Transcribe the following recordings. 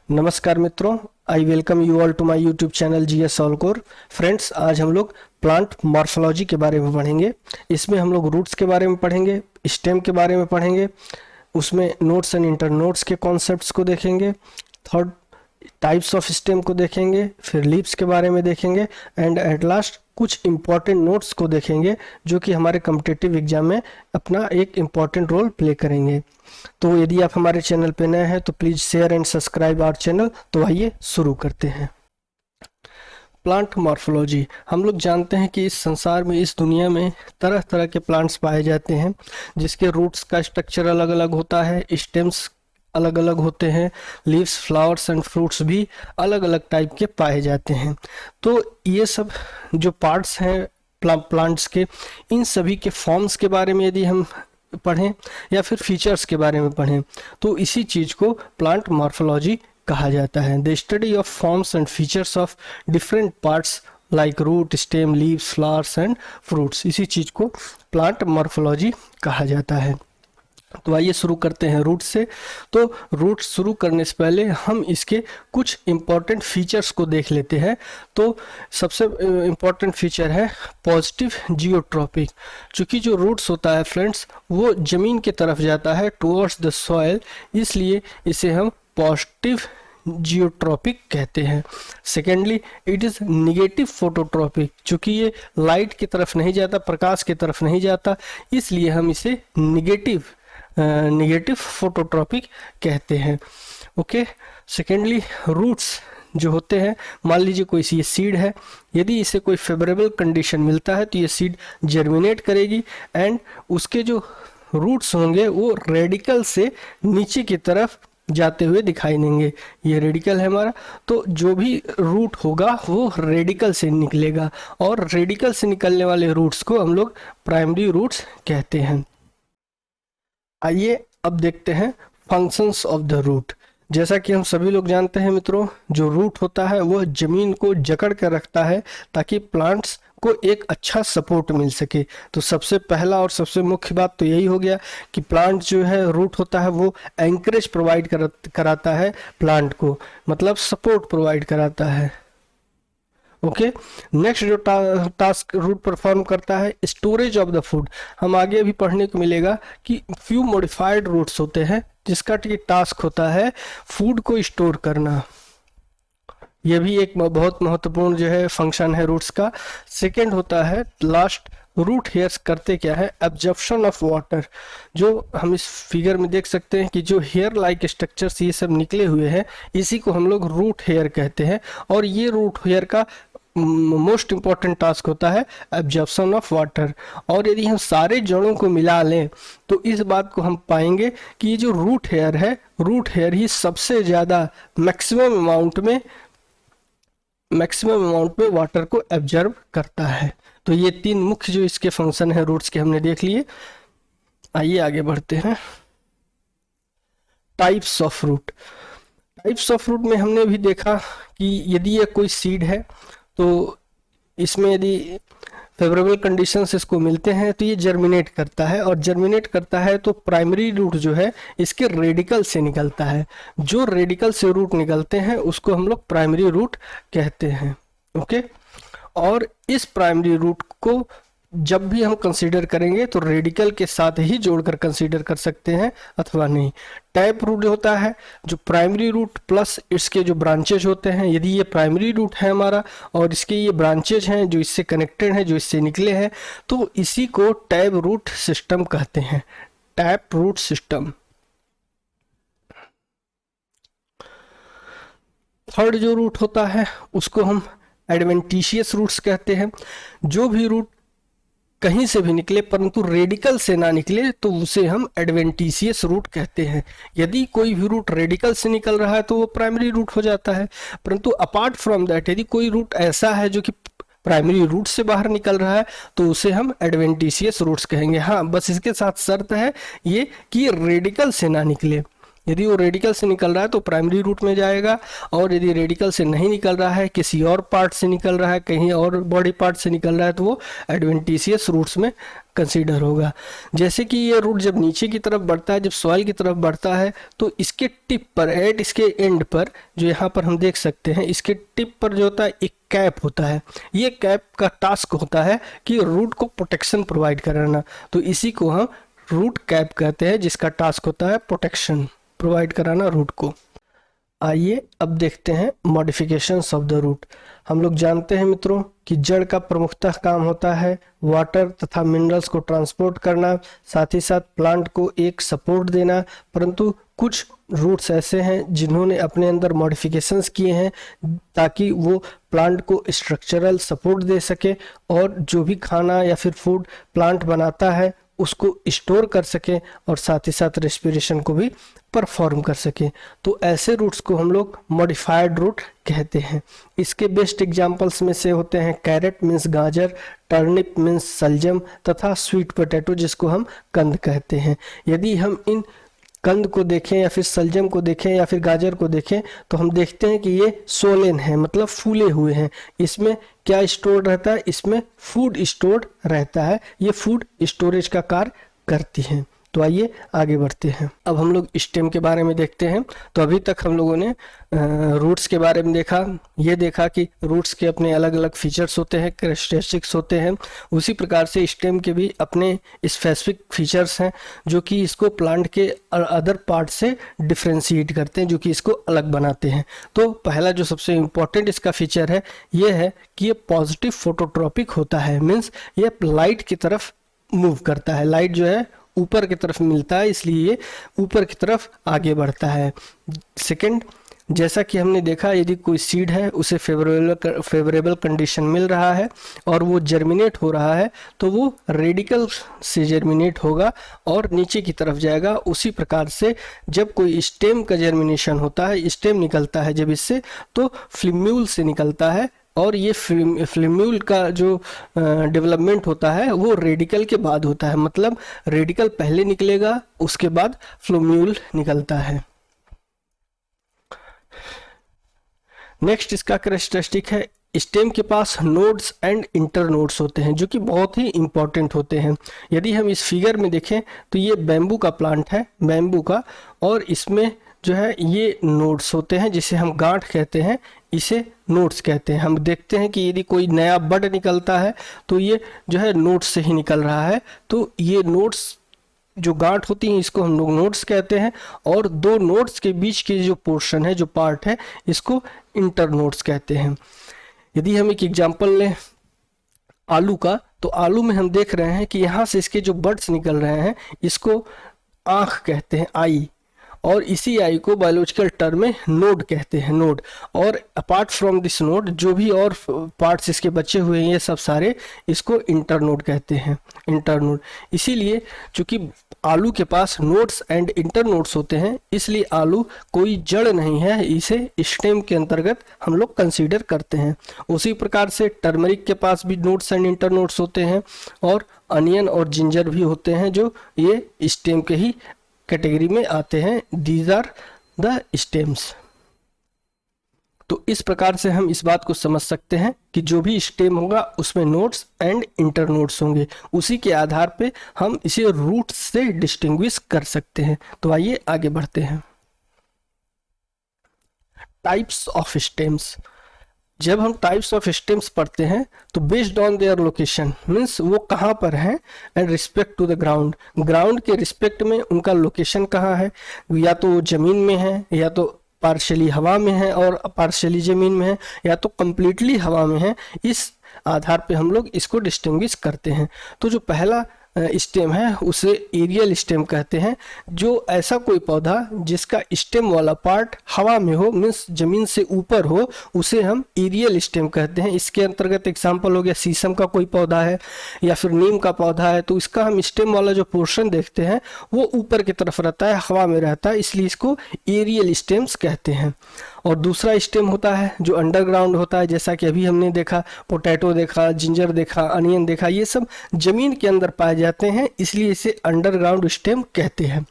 नमस्कार मित्रों, I welcome you all to my YouTube channel GS सॉल्कोर। फ्रेंड्स, आज हम लोग प्लांट मॉर्फोलॉजी के बारे में पढ़ेंगे। इसमें हम लोग रूट्स के बारे में पढ़ेंगे, स्टेम के बारे में पढ़ेंगे, उसमें नोड्स एंड इंटर नोड्स के कॉन्सेप्ट्स को देखेंगे, थर्ड टाइप्स ऑफ स्टेम को देखेंगे, फिर लीव्स के बारे में देखेंगे एंड एट लास्ट कुछ इम्पॉर्टेंट नोट्स को देखेंगे जो कि हमारे कॉम्पिटिटिव एग्जाम में अपना एक इम्पॉर्टेंट रोल प्ले करेंगे। तो यदि आप हमारे चैनल पे नए हैं तो please share and subscribe our channel. तो आइए शुरू करते हैं। Plant morphology. हम लोग जानते हैं कि इस संसार में, इस दुनिया में तरह तरह के प्लांट्स पाए जाते हैं जिसके रूट्स का स्ट्रक्चर अलग अलग होता है, स्टेम्स अलग अलग होते हैं, लीव्स, फ्लावर्स एंड फ्रूट्स भी अलग अलग टाइप के पाए जाते हैं। तो ये सब जो पार्ट्स हैं प्लांट्स के, इन सभी के फॉर्म्स के बारे में यदि हम पढ़ें या फिर फीचर्स के बारे में पढ़ें तो इसी चीज़ को प्लांट मॉर्फोलॉजी कहा जाता है। The study of forms and features of different parts like root, stem, leaves, flowers and fruits, इसी चीज़ को प्लांट मॉर्फोलॉजी कहा जाता है। तो आइए शुरू करते हैं रूट से। तो रूट शुरू करने से पहले हम इसके कुछ इम्पॉर्टेंट फीचर्स को देख लेते हैं। तो सबसे इम्पॉर्टेंट फीचर है पॉजिटिव जियोट्रॉपिक। चूँकि जो रूट्स होता है फ्रेंड्स वो ज़मीन की तरफ जाता है टुवर्ड्स द सॉइल, इसलिए इसे हम पॉजिटिव जियोट्रॉपिक कहते हैं। Secondly, it is negative phototropic. चूँकि ये लाइट की तरफ नहीं जाता, प्रकाश की तरफ नहीं जाता, इसलिए हम इसे निगेटिव फोटोट्रॉपिक कहते हैं। ओके। सेकेंडली, रूट्स जो होते हैं, मान लीजिए कोई सी सीड है, यदि इसे कोई फेवरेबल कंडीशन मिलता है तो ये सीड जर्मिनेट करेगी एंड उसके जो रूट्स होंगे वो रेडिकल से नीचे की तरफ जाते हुए दिखाई देंगे। ये रेडिकल है हमारा, तो जो भी रूट होगा वो रेडिकल से निकलेगा और रेडिकल से निकलने वाले रूट्स को हम लोग प्राइमरी रूट्स कहते हैं। आइए अब देखते हैं फंक्शंस ऑफ द रूट। जैसा कि हम सभी लोग जानते हैं मित्रों, जो रूट होता है वो ज़मीन को जकड़ कर रखता है ताकि प्लांट्स को एक अच्छा सपोर्ट मिल सके। तो सबसे पहला और सबसे मुख्य बात तो यही हो गया कि प्लांट जो है, रूट होता है वो एंकरेज प्रोवाइड कराता है प्लांट को, मतलब सपोर्ट प्रोवाइड कराता है। ओके। नेक्स्ट जो टास्क रूट परफॉर्म करता है, स्टोरेज ऑफ द फूड। हम आगे भी पढ़ने को मिलेगा कि फ्यू मॉडिफाइड रूट्स होते हैं जिसका टास्क होता है फूड को स्टोर करना। यह भी एक बहुत महत्वपूर्ण जो है फंक्शन है रूट्स का। सेकेंड होता है लास्ट, रूट हेयर्स करते क्या है, एब्जॉर्प्शन ऑफ वाटर। जो हम इस फिगर में देख सकते हैं कि जो हेयर लाइक स्ट्रक्चर्स ये सब निकले हुए हैं, इसी को हम लोग रूट हेयर कहते हैं। और ये रूट हेयर का मोस्ट इम्पॉर्टेंट टास्क होता है एब्जॉर्प्शन ऑफ वाटर। और यदि हम सारे जड़ों को मिला लें तो इस बात को हम पाएंगे कि ये जो रूट हेयर है, रूट हेयर ही सबसे ज़्यादा मैक्सिमम अमाउंट में वाटर को एब्जॉर्ब करता है। तो ये तीन मुख्य जो इसके फंक्शन है रूट्स के हमने देख लिए। आइए आगे बढ़ते हैं। Types of root. Types of root में हमने भी देखा कि यदि ये कोई सीड है तो इसमें यदि फेवरेबल कंडीशंस इसको मिलते हैं तो ये जर्मिनेट करता है, और जर्मिनेट करता है तो प्राइमरी रूट जो है इसके रेडिकल से निकलता है। जो रेडिकल से रूट निकलते हैं उसको हम लोग प्राइमरी रूट कहते हैं। ओके। और इस प्राइमरी रूट को जब भी हम कंसीडर करेंगे तो रेडिकल के साथ ही जोड़कर कंसीडर कर सकते हैं अथवा नहीं। टैप रूट होता है जो प्राइमरी रूट प्लस इसके जो ब्रांचेज होते हैं। यदि ये प्राइमरी रूट है हमारा और इसके ये ब्रांचेज हैं जो इससे कनेक्टेड हैं, जो इससे निकले हैं, तो इसी को टैप रूट सिस्टम कहते हैं। Tap root system. थर्ड जो रूट होता है उसको हम एडवेंटिशियस रूट्स कहते हैं। जो भी रूट कहीं से भी निकले परंतु रेडिकल से ना निकले तो उसे हम एडवेंटिशियस रूट कहते हैं। यदि कोई भी रूट रेडिकल से निकल रहा है तो वो प्राइमरी रूट हो जाता है, परंतु अपार्ट फ्रॉम दैट यदि कोई रूट ऐसा है जो कि प्राइमरी रूट से बाहर निकल रहा है तो उसे हम एडवेंटिशियस रूट्स कहेंगे। हाँ, बस इसके साथ शर्त है ये कि रेडिकल से ना निकले। यदि वो रेडिकल से निकल रहा है तो प्राइमरी रूट में जाएगा, और यदि रेडिकल से नहीं निकल रहा है, किसी और पार्ट से निकल रहा है, कहीं और बॉडी पार्ट से निकल रहा है, तो वो एडवेंटिशियस रूट्स में कंसीडर होगा। जैसे कि ये रूट जब नीचे की तरफ बढ़ता है, जब सॉइल की तरफ बढ़ता है, तो इसके टिप पर, एट इसके एंड पर, जो यहाँ पर हम देख सकते हैं, इसके टिप पर जो होता है एक कैप होता है। ये कैप का टास्क होता है कि रूट को प्रोटेक्शन प्रोवाइड कराना, तो इसी को हम रूट कैप कहते हैं, जिसका टास्क होता है प्रोटेक्शन प्रोवाइड कराना रूट को। आइए अब देखते हैं मॉडिफिकेशंस ऑफ द रूट। हम लोग जानते हैं मित्रों कि जड़ का प्रमुखतः काम होता है वाटर तथा मिनरल्स को ट्रांसपोर्ट करना, साथ ही साथ प्लांट को एक सपोर्ट देना, परंतु कुछ रूट्स ऐसे हैं जिन्होंने अपने अंदर मॉडिफिकेशंस किए हैं ताकि वो प्लांट को स्ट्रक्चरल सपोर्ट दे सके, और जो भी खाना या फिर फूड प्लांट बनाता है उसको स्टोर कर सके, और साथ ही साथ रेस्पिरेशन को भी परफॉर्म कर सके। तो ऐसे रूट्स को हम लोग मॉडिफाइड रूट कहते हैं। इसके बेस्ट एग्जांपल्स में से होते हैं कैरेट मीन्स गाजर, टर्निप मीन्स सलजम, तथा स्वीट पोटैटो जिसको हम कंद कहते हैं। यदि हम इन कंद को देखें या फिर सलजम को देखें या फिर गाजर को देखें, तो हम देखते हैं कि ये सोलेन है, मतलब फूले हुए हैं। इसमें क्या स्टोर रहता है? इसमें फूड स्टोर्ड रहता है। ये फूड स्टोरेज का कार्य करती हैं। तो आइए आगे बढ़ते हैं। अब हम लोग स्टेम के बारे में देखते हैं। तो अभी तक हम लोगों ने रूट्स के बारे में देखा, ये देखा कि रूट्स के अपने अलग अलग फीचर्स होते हैं, कैरेक्टरिस्टिक्स होते हैं। उसी प्रकार से स्टेम के भी अपने स्पेसिफिक फीचर्स हैं जो कि इसको प्लांट के अदर पार्ट से डिफ्रेंशिएट करते हैं, जो कि इसको अलग बनाते हैं। तो पहला जो सबसे इम्पोर्टेंट इसका फीचर है ये है कि ये पॉजिटिव फोटोट्रॉपिक होता है। मीन्स ये लाइट की तरफ मूव करता है, लाइट जो है ऊपर की तरफ मिलता है, इसलिए ये ऊपर की तरफ आगे बढ़ता है। सेकंड, जैसा कि हमने देखा यदि कोई सीड है उसे फेवरेबल कंडीशन मिल रहा है और वो जर्मिनेट हो रहा है, तो वो रेडिकल से जर्मिनेट होगा और नीचे की तरफ जाएगा। उसी प्रकार से जब कोई स्टेम का जर्मिनेशन होता है, स्टेम निकलता है जब इससे, तो फ्लिम्यूल से निकलता है, और ये फ्लिम्यूल का जो डेवलपमेंट होता है वो रेडिकल के बाद होता है। मतलब रेडिकल पहले निकलेगा, उसके बाद फ्लिम्यूल निकलता है। नेक्स्ट इसका कैरेक्टरिस्टिक है, स्टेम के पास नोड्स एंड इंटर नोड्स होते हैं जो कि बहुत ही इंपॉर्टेंट होते हैं। यदि हम इस फिगर में देखें तो ये बैम्बू का प्लांट है, बैम्बू का, और इसमें जो है ये नोड्स होते हैं जिसे हम गांठ कहते हैं, इसे नोड्स कहते हैं। हम देखते हैं कि यदि कोई नया बड निकलता है तो ये जो है नोड्स से ही निकल रहा है, तो ये नोड्स जो गांठ होती हैं इसको हम लोग नोड्स कहते हैं, और दो नोड्स के बीच के जो पोर्शन है, जो पार्ट है, इसको इंटर नोड्स कहते हैं। यदि हम एक एग्जांपल लें आलू का, तो आलू में हम देख रहे हैं कि यहाँ से इसके जो बड्स निकल रहे हैं इसको आँख कहते हैं, आई, और इसी आई को बायोलॉजिकल टर्म में नोड कहते हैं, नोड। और अपार्ट फ्रॉम दिस नोड जो भी और पार्ट्स इसके बचे हुए हैं ये सब सारे इसको इंटरनोड कहते हैं, इंटरनोड। इसीलिए चूंकि आलू के पास नोड्स एंड इंटरनोड्स होते हैं, इसलिए आलू कोई जड़ नहीं है, इसे स्टेम के अंतर्गत हम लोग कंसीडर करते हैं। उसी प्रकार से टर्मरिक के पास भी नोड्स एंड इंटरनोड्स होते हैं, और अनियन और जिंजर भी होते हैं जो ये स्टेम के ही कैटेगरी में आते हैं। These are the stems. तो इस प्रकार से हम इस बात को समझ सकते हैं कि जो भी स्टेम होगा उसमें नोड्स एंड इंटरनोड्स होंगे, उसी के आधार पे हम इसे रूट से डिस्टिंग्विश कर सकते हैं। तो आइए आगे बढ़ते हैं। Types of stems. जब हम टाइप्स ऑफ स्टेम्स पढ़ते हैं तो based on their location, means वो कहाँ पर हैं, and respect to the ground, ground के रिस्पेक्ट में उनका लोकेशन कहाँ है, या तो जमीन में है, या तो पार्शियली हवा में है और पार्शियली जमीन में है, या तो कंप्लीटली हवा में है। इस आधार पे हम लोग इसको डिस्टिंग्विश करते हैं। तो जो पहला स्टेम है उसे एरियल स्टेम कहते हैं। जो ऐसा कोई पौधा जिसका स्टेम वाला पार्ट हवा में हो, मीन्स जमीन से ऊपर हो, उसे हम एरियल स्टेम कहते हैं। इसके अंतर्गत एग्जांपल हो गया शीशम का कोई पौधा है या फिर नीम का पौधा है, तो इसका हम स्टेम वाला जो पोर्शन देखते हैं वो ऊपर की तरफ रहता है, हवा में रहता है, इसलिए इसको एरियल स्टेम्स कहते हैं। और दूसरा स्टेम होता है जो अंडरग्राउंड होता है, जैसा कि अभी हमने देखा, पोटैटो देखा, जिंजर देखा, अनियन देखा, ये सब जमीन के अंदर पाए जाते हैं, इसलिए इसे अंडरग्राउंड स्टेम कहते हैं।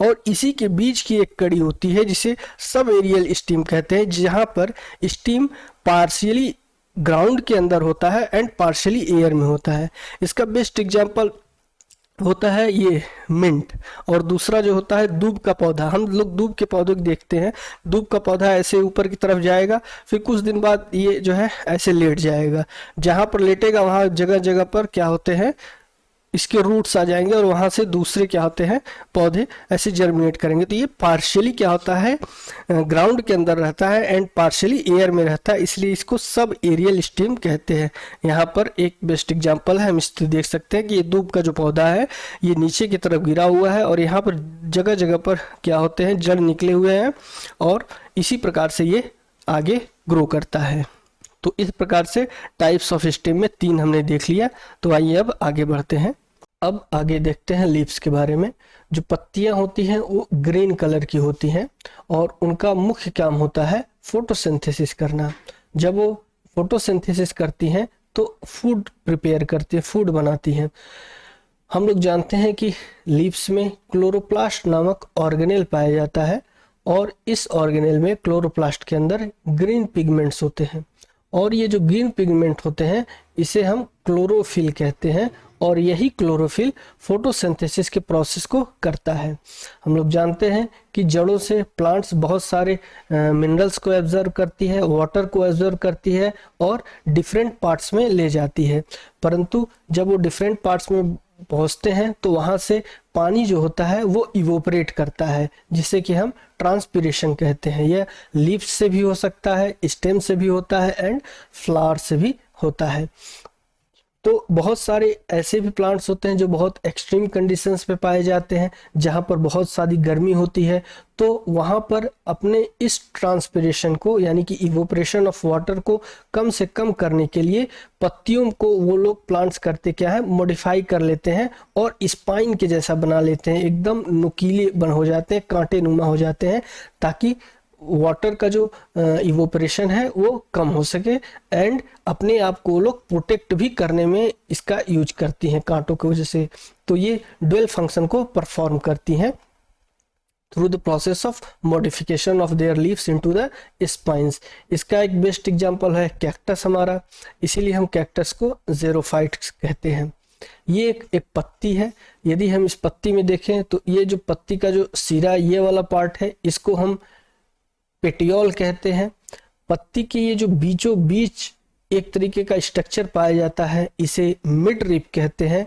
और इसी के बीच की एक कड़ी होती है जिसे सब एरियल स्टीम कहते हैं, जहाँ पर स्टीम पार्शियली ग्राउंड के अंदर होता है एंड पार्शियली एयर में होता है। इसका बेस्ट एग्जांपल होता है ये मिंट। और दूसरा जो होता है दूब का पौधा। हम लोग दूब के पौधे को देखते हैं, दूब का पौधा ऐसे ऊपर की तरफ जाएगा, फिर कुछ दिन बाद ये जो है ऐसे लेट जाएगा, जहाँ पर लेटेगा वहाँ जगह जगह पर क्या होते हैं, इसके रूट्स आ जाएंगे और वहाँ से दूसरे क्या होते हैं पौधे ऐसे जर्मिनेट करेंगे। तो ये पार्शियली क्या होता है, ग्राउंड के अंदर रहता है एंड पार्शियली एयर में रहता है, इसलिए इसको सब एरियल स्टीम कहते हैं। यहाँ पर एक बेस्ट एग्जांपल है, हम इस देख सकते हैं कि ये दूब का जो पौधा है ये नीचे की तरफ गिरा हुआ है और यहाँ पर जगह जगह पर क्या होते हैं जड़ निकले हुए हैं और इसी प्रकार से ये आगे ग्रो करता है। तो इस प्रकार से टाइप्स ऑफ स्टेम में 3 हमने देख लिया। तो आइए अब आगे बढ़ते हैं। अब आगे देखते हैं लीव्स के बारे में। जो पत्तियां होती हैं वो ग्रीन कलर की होती हैं और उनका मुख्य काम होता है फोटोसिंथेसिस करना। जब वो फोटोसिंथेसिस करती हैं तो फूड प्रिपेयर करती है, फूड बनाती हैं। हम लोग जानते हैं कि लीव्स में क्लोरोप्लास्ट नामक ऑर्गेनेल पाया जाता है और इस ऑर्गेनेल में क्लोरोप्लास्ट के अंदर ग्रीन पिगमेंट्स होते हैं और ये जो ग्रीन पिगमेंट होते हैं इसे हम क्लोरोफिल कहते हैं और यही क्लोरोफिल फोटोसिंथेसिस के प्रोसेस को करता है। हम लोग जानते हैं कि जड़ों से प्लांट्स बहुत सारे मिनरल्स को एब्जर्व करती है, वाटर को एब्जर्व करती है और डिफरेंट पार्ट्स में ले जाती है, परंतु जब वो डिफरेंट पार्ट्स में पहुंचते हैं तो वहां से पानी जो होता है वो इवोपरेट करता है, जिसे कि हम ट्रांसपिरेशन कहते हैं। यह लीव्स से भी हो सकता है, स्टेम से भी होता है एंड फ्लावर से भी होता है। तो बहुत सारे ऐसे भी प्लांट्स होते हैं जो बहुत एक्सट्रीम कंडीशंस पे पाए जाते हैं, जहाँ पर बहुत सारी गर्मी होती है, तो वहाँ पर अपने इस ट्रांसपिरेशन को यानी कि इवोपरेशन ऑफ वाटर को कम से कम करने के लिए पत्तियों को वो लोग प्लांट्स करते क्या है, मॉडिफाई कर लेते हैं और स्पाइन के जैसा बना लेते हैं, एकदम नुकीले बन हो जाते हैं, कांटे नुमा हो जाते हैं, ताकि वाटर का जो इवोपरेशन है वो कम हो सके एंड अपने आप को लोग प्रोटेक्ट भी करने में इसका यूज करती हैं कांटों की वजह से। तो ये डुअल फंक्शन को परफॉर्म करती हैं through the process of modification of their leaves into the spines. इसका एक बेस्ट एग्जांपल है कैक्टस हमारा, इसीलिए हम कैक्टस को ज़ेरोफाइट्स कहते हैं। ये एक पत्ती है। यदि हम इस पत्ती में देखें तो ये जो पत्ती का जो सिरा ये वाला पार्ट है इसको हम पेटियोल कहते हैं। पत्ती के ये जो बीचों बीच एक तरीके का स्ट्रक्चर पाया जाता है इसे मिड रिब कहते हैं।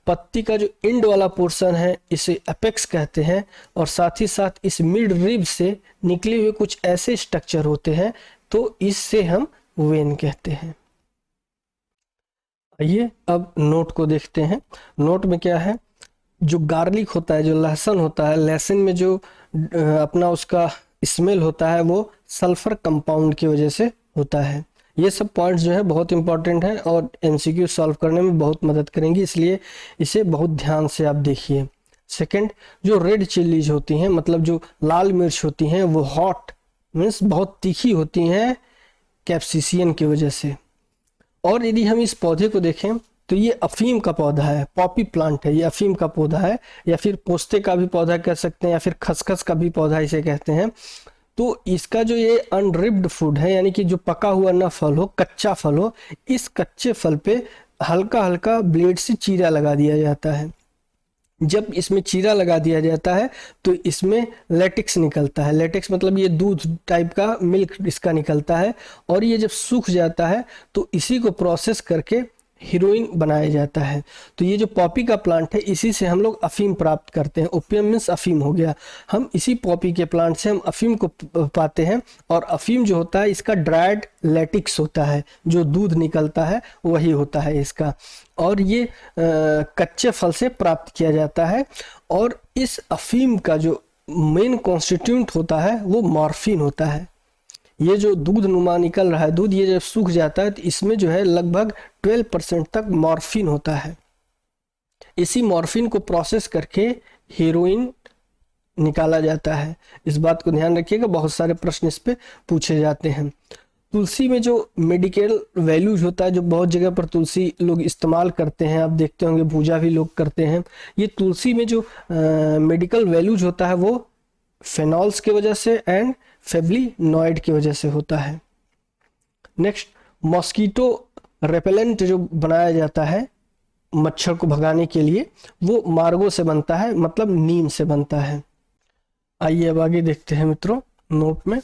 पत्ती का जो एंड वाला पोर्शन है इसे एपेक्स कहते हैं और साथ ही साथ इस मिड रिब से निकले हुए कुछ ऐसे स्ट्रक्चर होते हैं तो इससे हम वेन कहते हैं। आइए अब नोट को देखते हैं। नोट में क्या है, जो गार्लिक होता है, जो लहसुन होता है, लहसुन में जो अपना उसका स्मेल होता है वो सल्फर कंपाउंड की वजह से होता है। ये सब पॉइंट्स जो है बहुत इंपॉर्टेंट है और एमसीक्यू सॉल्व करने में बहुत मदद करेंगी, इसलिए इसे बहुत ध्यान से आप देखिए। सेकंड, जो रेड चिल्लीज होती हैं, मतलब जो लाल मिर्च होती हैं, वो हॉट मीन्स बहुत तीखी होती हैं कैप्सिसियन की वजह से। और यदि हम इस पौधे को देखें तो ये अफीम का पौधा है, पॉपी प्लांट है, ये अफीम का पौधा है या फिर पोस्ते का भी पौधा कह सकते हैं या फिर खसखस का भी पौधा इसे कहते हैं। तो इसका जो ये अनरिप्ड फूड है यानी कि जो पका हुआ ना फल हो, कच्चा फल हो, इस कच्चे फल पे हल्का हल्का ब्लेड से चीरा लगा दिया जाता है। जब इसमें चीरा लगा दिया जाता है तो इसमें लेटेक्स निकलता है। लेटेक्स मतलब ये दूध टाइप का मिल्क इसका निकलता है और ये जब सूख जाता है तो इसी को प्रोसेस करके हीरोइन बनाया जाता है। तो ये जो पॉपी का प्लांट है इसी से हम लोग अफीम प्राप्त करते हैं। ओपियम मीन्स अफीम हो गया। हम इसी पॉपी के प्लांट से हम अफीम को पाते हैं और अफीम जो होता है इसका ड्राइड लेटिक्स होता है, जो दूध निकलता है वही होता है इसका, और ये कच्चे फल से प्राप्त किया जाता है। और इस अफीम का जो मेन कॉन्स्टिट्यूएंट होता है वो मॉर्फिन होता है। ये जो दूध नुमा निकल रहा है दूध, ये जब सूख जाता है तो इसमें जो है लगभग 12% तक मॉर्फिन होता है। इसी मॉर्फिन को प्रोसेस करके हीरोइन निकाला जाता है। इस बात को ध्यान रखिएगा, बहुत सारे प्रश्न इस पे पूछे जाते हैं। तुलसी में जो मेडिकल वैल्यूज होता है, जो बहुत जगह पर तुलसी लोग इस्तेमाल करते हैं, आप देखते होंगे पूजा भी लोग करते हैं। ये तुलसी में जो मेडिकल वैल्यूज होता है वो फेनॉल्स की वजह से एंड फेवलिनॉइड की वजह से होता है। नेक्स्ट, मॉस्किटो रेपेलेंट जो बनाया जाता है मच्छर को भगाने के लिए, वो मार्गो से बनता है, मतलब नीम से बनता है। आइए अब आगे देखते हैं मित्रों नोट में।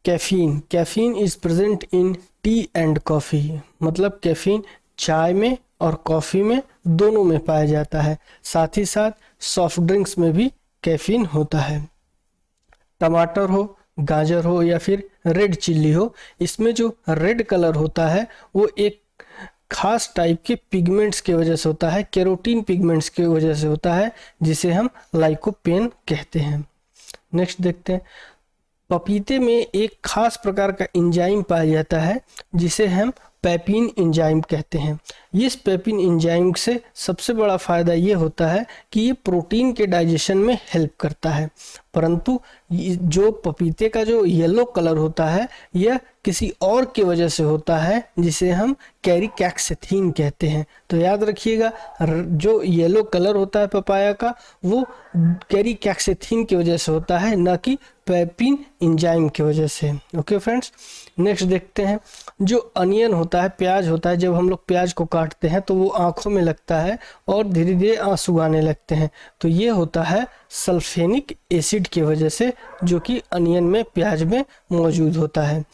Caffeine, caffeine is present in T and coffee, मतलब कैफीन चाय में और कॉफ़ी में दोनों में पाया जाता है। साथ ही साथ सॉफ्ट ड्रिंक्स में भी कैफीन होता है। टमाटर हो, गाजर हो या फिर रेड चिल्ली हो, इसमें जो रेड कलर होता है वो एक खास टाइप के पिगमेंट्स की वजह से होता है, कैरोटीन पिगमेंट्स की वजह से होता है, जिसे हम लाइकोपेन कहते हैं। नेक्स्ट देखते हैं, पपीते में एक खास प्रकार का एंजाइम पाया जाता है जिसे हम पेपिन एंजाइम कहते हैं। इस पेपिन एंजाइम से सबसे बड़ा फ़ायदा ये होता है कि ये प्रोटीन के डाइजेशन में हेल्प करता है, परंतु जो पपीते का जो येलो कलर होता है यह किसी और की वजह से होता है जिसे हम कैरिकैक्सेथीन कहते हैं। तो याद रखिएगा, जो येलो कलर होता है पपाया का वो कैरिकैक्सेथीन की वजह से होता है, ना कि पेपिन एंजाइम की वजह से। ओके फ्रेंड्स, नेक्स्ट देखते हैं, जो अनियन होता है, प्याज होता है, जब हम लोग प्याज को काटते हैं तो वो आँखों में लगता है और धीरे धीरे आंसू आने लगते हैं। तो ये होता है सल्फेनिक एसिड की वजह से, जो कि अनियन में, प्याज में मौजूद होता है।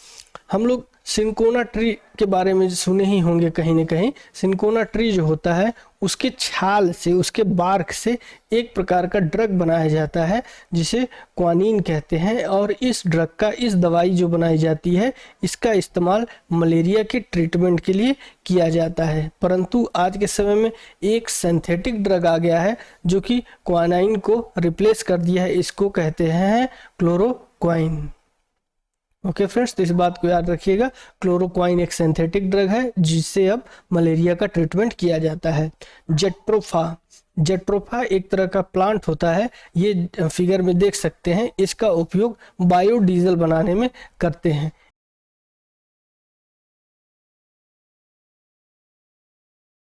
हम लोग सिंकोना ट्री के बारे में सुने ही होंगे कहीं ना कहीं। सिंकोना ट्री जो होता है उसके छाल से, उसके बार्क से एक प्रकार का ड्रग बनाया जाता है जिसे क्वानिन कहते हैं, और इस ड्रग का, इस दवाई जो बनाई जाती है, इसका इस्तेमाल मलेरिया के ट्रीटमेंट के लिए किया जाता है। परंतु आज के समय में एक सिंथेटिक ड्रग आ गया है जो कि क्वानाइन को रिप्लेस कर दिया है, इसको कहते हैं क्लोरोक्वाइन। ओके फ्रेंड्स, तो इस बात को याद रखिएगा, क्लोरोक्वाइन एक सिंथेटिक ड्रग है जिससे अब मलेरिया का ट्रीटमेंट किया जाता है। जेट्रोफा, जेट्रोफा एक तरह का प्लांट होता है, ये फिगर में देख सकते हैं, इसका उपयोग बायोडीजल बनाने में करते हैं।